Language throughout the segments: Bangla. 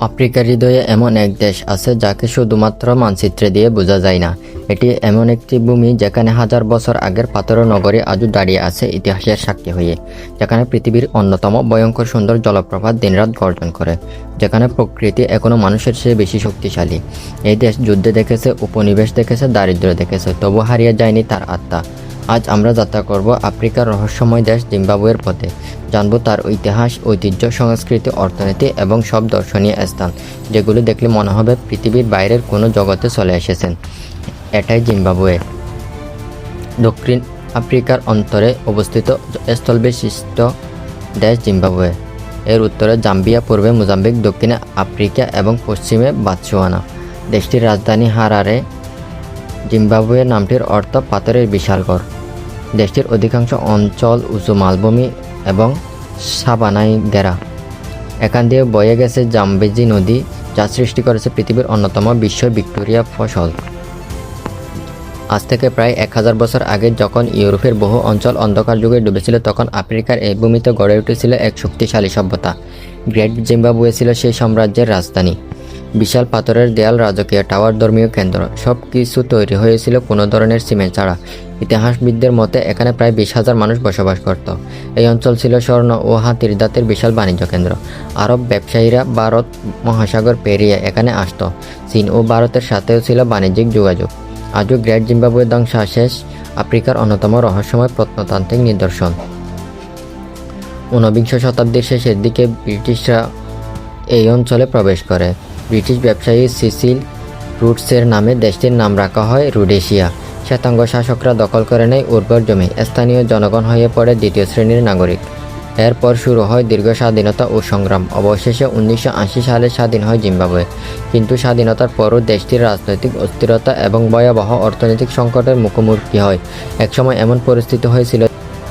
আফ্রিকার হৃদয়ে এমন এক দেশ আছে যাকে শুধুমাত্র মানচিত্রে দিয়ে বোঝা যায় না। এটি এমন একটি ভূমি যেখানে হাজার বছর আগের পাথরের নগরী আজও দাঁড়িয়ে আছে ইতিহাসের সাক্ষী হয়ে, যেখানে পৃথিবীর অন্যতম ভয়ঙ্কর সুন্দর জলপ্রপাত দিনরাত গর্জন করে, যেখানে প্রকৃতি এখনও মানুষের চেয়ে বেশি শক্তিশালী। এই দেশ যুদ্ধে দেখেছে, উপনিবেশ দেখেছে, দারিদ্র্য দেখেছে, তবু হারিয়ে যায়নি তার আত্মা। আজ আমরা যাত্রা করব আফ্রিকার রহস্যময় দেশ জিম্বাবুয়ের পথে। জানব তার ইতিহাস, ঐতিহ্য, সংস্কৃতি, অর্থনীতি এবং সব দর্শনীয় স্থান যেগুলো দেখলে মনে হবে পৃথিবীর বাইরের কোনো জগতে চলে এসেছেন। এটাই জিম্বাবুয়ে, দক্ষিণ আফ্রিকার অন্তরে অবস্থিত স্থলবিশিষ্ট দেশ জিম্বাবুয়ে। এর উত্তরে জাম্বিয়া, পূর্বে মোজাম্বিক, দক্ষিণে আফ্রিকা এবং পশ্চিমে বাতসোয়ানা। দেশটির রাজধানী হারারে। জিম্বাবুয়ে নামটির অর্থ পাথরের বিশালগড়। দেশটির অধিকাংশ অঞ্চল উঁচু মালভূমি এবং সাভানায় ঘেরা। এখান দিয়ে বয়ে গেছে জাম্বেজি নদী, যা সৃষ্টি করেছে পৃথিবীর অন্যতম বিশ্ব ভিক্টোরিয়া ফসল। আজ থেকে প্রায় 1000 বছর আগে যখন ইউরোপের বহু অঞ্চল অন্ধকার যুগে ডুবেছিল, তখন আফ্রিকার এই ভূমিতে গড়ে উঠেছিল এক শক্তিশালী সভ্যতা। গ্রেট জিম্বাবুয়ে ছিল সেই সাম্রাজ্যের রাজধানী। বিশাল পাথরের দেয়াল, রাজকীয় টাওয়ার, ধর্মীয় কেন্দ্র, সব কিছু তৈরি হয়েছিল কোনো ধরনের সিমেন্ট ছাড়া। ইতিহাসবিদদের মতে এখানে প্রায় 20,000 মানুষ বসবাস করত। এই অঞ্চল ছিল স্বর্ণ ও হাতির দাঁতের বিশাল বাণিজ্য কেন্দ্র। আরব ব্যবসায়ীরা ভারত মহাসাগর পেরিয়ে এখানে আসত। চীন ও ভারতের সাথেও ছিল বাণিজ্যিক যোগাযোগ। আজও গ্রেট জিম্বাবুয়ের ধ্বংসাবশেষ আফ্রিকার অন্যতম রহস্যময় প্রত্নতান্ত্রিক নিদর্শন। 19বিংশ শতাব্দীর শেষের দিকে ব্রিটিশরা এই অঞ্চলে প্রবেশ করে। ব্রিটিশ ব্যবসায়ী সিসিল রুডসের নামে দেশটির নাম রাখা হয় রুডেশিয়া। শ্বেতাঙ্গ শাসকরা দখল করে নেয় উর্বর জমি। স্থানীয় জনগণ হয়ে পড়ে দ্বিতীয় শ্রেণীর নাগরিক। এরপর শুরু হয় দীর্ঘ স্বাধীনতা ও সংগ্রাম। অবশেষে 1980 সালে স্বাধীন হয় জিম্বাবুয়ে। কিন্তু স্বাধীনতার পরও দেশটির রাজনৈতিক অস্থিরতা এবং ভয়াবহ অর্থনৈতিক সংকটের মুখোমুখি হয়। একসময় এমন পরিস্থিতি হয়েছিল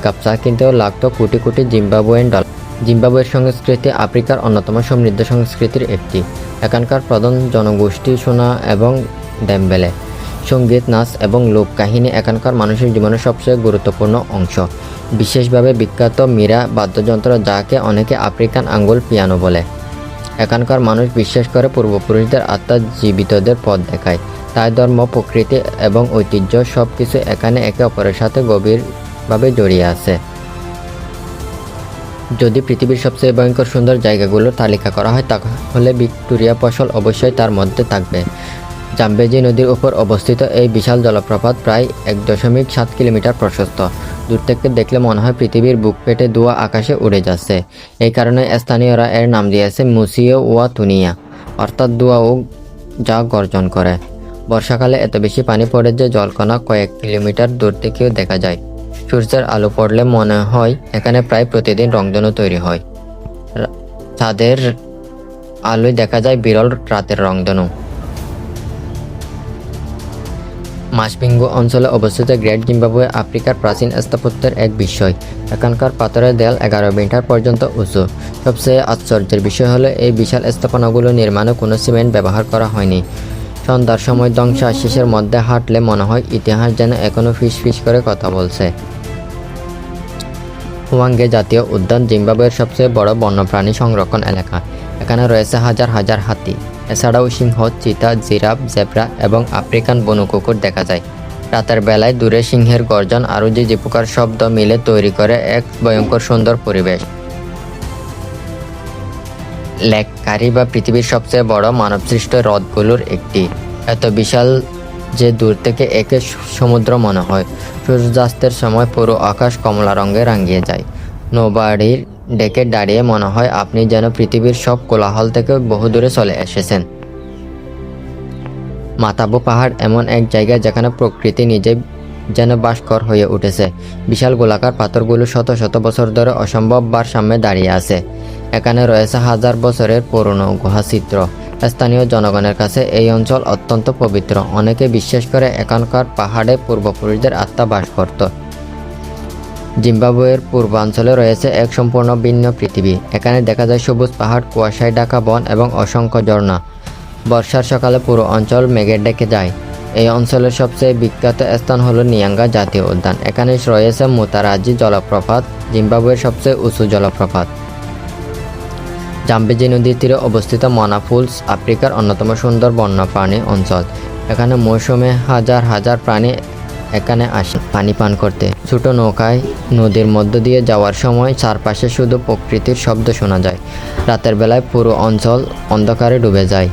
কাপচা কিনতেও লাগত কোটি কোটি জিম্বাবুয়ান ডলার। জিম্বাবুয়ের সংস্কৃতি আফ্রিকার অন্যতম সমৃদ্ধ সংস্কৃতির একটি। এখানকার প্রধান জনগোষ্ঠী সোনা এবং ডেম্বেলে। সঙ্গীত, নাচ এবং লোককাহিনী এখানকার মানুষের জীবনের সবচেয়ে গুরুত্বপূর্ণ অংশ। বিশেষভাবে বিখ্যাত মীরা বাদ্যযন্ত্র, যাকে অনেকে আফ্রিকান আঙ্গুল পিয়ানো বলে। এখানকার মানুষ বিশ্বাস করে পূর্বপুরুষদের আত্মা জীবিতদের পথ দেখায়। তাই ধর্ম, প্রকৃতি এবং ঐতিহ্য সব কিছু এখানে একে অপরের সাথে গভীরভাবে জড়িয়ে আছে। যদি পৃথিবীর সবচেয়ে ভয়ঙ্কর সুন্দর জায়গাগুলোর তালিকা করা হয়, তাহলে ভিক্টোরিয়া ফসল অবশ্যই তার মধ্যে থাকবে। জাম্বেজি নদীর উপর অবস্থিত এই বিশাল জলপ্রপাত প্রায় 1.7 কিলোমিটার প্রশস্ত। দূর থেকে দেখলে মনে হয় পৃথিবীর বুক ফেটে ধোঁয়া আকাশে উড়ে যাচ্ছে। এই কারণে স্থানীয়রা এর নাম দিয়েছে মুসিও ওয়া তুনিয়া, অর্থাৎ ধোঁয়া ও যা গর্জন করে। বর্ষাকালে এত বেশি পানি পড়ে যে জলকণা কয়েক কিলোমিটার দূর থেকেও দেখা যায়। সূর্যের আলো পড়লে মনে হয় এখানে প্রায় প্রতিদিন রংধনু তৈরি হয়। চাঁদের আলোয় দেখা যায় বিরল রাতের রংধনু। মাসপিঙ্গু অঞ্চলে অবস্থিত গ্রেট জিম্বাবুয়ে আফ্রিকার প্রাচীন স্থাপত্যের এক বিস্ময়। এখানকার পাথরের দেয়াল 11 মিটার পর্যন্ত উঁচু। সবচেয়ে আশ্চর্যের বিষয় হলো এই বিশাল স্থাপনাগুলো নির্মাণে কোনো সিমেন্ট ব্যবহার করা হয়নি। সন্ধ্যার সময় ধ্বংসাবশেষের মধ্যে হাঁটলে মনে হয় ইতিহাস যেন এখনও ফিসফিস করে কথা বলছে। হুয়াঙ্গে জাতীয় উদ্যান জিম্বাবুয়ের সবচেয়ে বড় বন্যপ্রাণী সংরক্ষণ এলাকা। এখানে রয়েছে হাজার হাজার হাতি। এছাড়াও সিংহ, চিতা, জিরাফ, জেব্রা এবং আফ্রিকান বনু কুকুর দেখা যায়। রাতের বেলায় দূরে সিংহের গর্জন আর ঝিঁঝি পোকার শব্দ মিলে তৈরি করে এক ভয়ঙ্কর সুন্দর পরিবেশ। লেক কারিবা পৃথিবীর সবচেয়ে বড় মানবসৃষ্ট হ্রদগুলোর একটি। এত বিশাল যে দূর থেকে একে সমুদ্র মনে হয়। সূর্যাস্তের সময় পুরো আকাশ কমলা রঙে রাঙিয়ে যায়। নৌবাড়ির ডেকে দাঁড়িয়ে মনে হয় আপনি যেন পৃথিবীর সব কোলাহল থেকে বহু দূরে চলে এসেছেন। মাতাবু পাহাড় এমন এক জায়গা যেখানে প্রকৃতি নিজে যেন ভাস্কর হয়ে উঠেছে। বিশাল গোলাকার পাথরগুলো শত শত বছর ধরে অসম্ভব ভারসাম্যে দাঁড়িয়ে আছে। এখানে রয়েছে হাজার বছরের পুরনো গুহাচিত্র। স্থানীয় জনগণের কাছে এই অঞ্চল অত্যন্ত পবিত্র। অনেকে বিশ্বাস করে এখানকার পাহাড়ে পূর্বপুরুষদের আত্মা বাস করত। জিম্বাবুয়ের পূর্বাঞ্চলে রয়েছে এক সম্পূর্ণ ভিন্ন পৃথিবী। এখানে দেখা যায় সবুজ পাহাড়, কুয়াশায় ঢাকা বন এবং অসংখ্য ঝর্ণা। বর্ষার সকালে পুরো অঞ্চল মেঘে ঢেকে যায়। এই অঞ্চলের সবচেয়ে বিখ্যাত স্থান হলো নিয়াঙ্গা জাতীয় উদ্যান। এখানে রয়েছে মুতারাজি জলপ্রপাত, জিম্বাবুয়ের সবচেয়ে উঁচু জলপ্রপাত। জাম্বেজি নদীর তীরে অবস্থিত মানা ফুলস আফ্রিকার অন্যতম সুন্দর বন্যপ্রাণী অঞ্চল। এখানে মৌসুমে হাজার হাজার প্রাণী এখানে আসে পানি পান করতে। ছোট নৌকায় নদীর মধ্য দিয়ে যাওয়ার সময় চারপাশে শুধু প্রকৃতির শব্দ শোনা যায়। রাতের বেলায় পুরো অঞ্চল অন্ধকারে ডুবে যায়।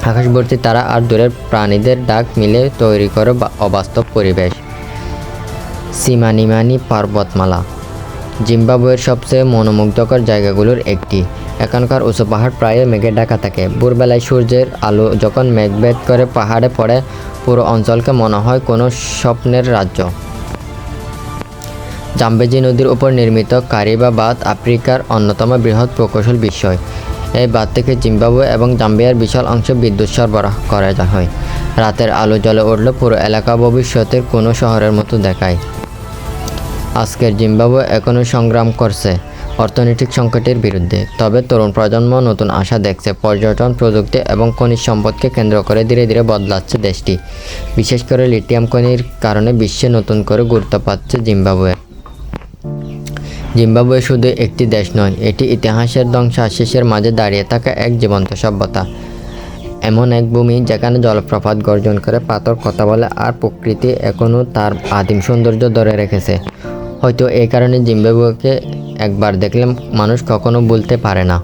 আকাশভর্তি তারা আর দূরের প্রাণীদের ডাক মিলে তৈরি করে অবাস্তব পরিবেশ। সিমানিমানি পর্বতমালা জিম্বাবুয়ের সবচেয়ে মনোমুগ্ধকর জায়গাগুলোর একটি। এখানকার উঁচু পাহাড় প্রায় মেঘে ঢাকা থাকে। ভোরবেলায় সূর্যের আলো যখন মেঘ ভেদ করে পাহাড়ে পড়ে, পুরো অঞ্চলকে মনে হয় কোনো স্বপ্নের রাজ্য। জাম্বেজি নদীর উপর নির্মিত কারিবা বাঁধ আফ্রিকার অন্যতম বৃহৎ প্রকৌশল বিষয়। এই বাঁধ থেকে জিম্বাবুয়ে এবং জাম্বিয়ার বিশাল অংশে বিদ্যুৎ সরবরাহ করা হয়। রাতের আলো জ্বলে উঠলে পুরো এলাকা ভবিষ্যতের কোনো শহরের মতো দেখায়। আজকের জিম্বাবুয়ে এখনও সংগ্রাম করছে অর্থনৈতিক সংকটের বিরুদ্ধে, তবে তরুণ প্রজন্ম নতুন আশা দেখছে। পর্যটন, প্রযুক্তি এবং খনিজ সম্পদকে কেন্দ্র করে ধীরে ধীরে বদলাচ্ছে দেশটি। বিশেষ করে লিথিয়াম খনির কারণে বিশ্বে নতুন করে গুরুত্ব পাচ্ছে জিম্বাবুয়ে। জিম্বাবুয়ে শুধু একটি দেশ নয়, এটি ইতিহাসের ধ্বংসাবশেষের মাঝে দাঁড়িয়ে থাকা এক জীবন্ত সভ্যতা। এমন এক ভূমি যেখানে জলপ্রপাত গর্জন করে, পাথর কথা বলে, আর প্রকৃতি এখনও তার আদিম সৌন্দর্য ধরে রেখেছে। হয়তো এই কারণে জিম্বাবুয়েকে একবার দেখলে মানুষ কখনো ভুলতে পারে না।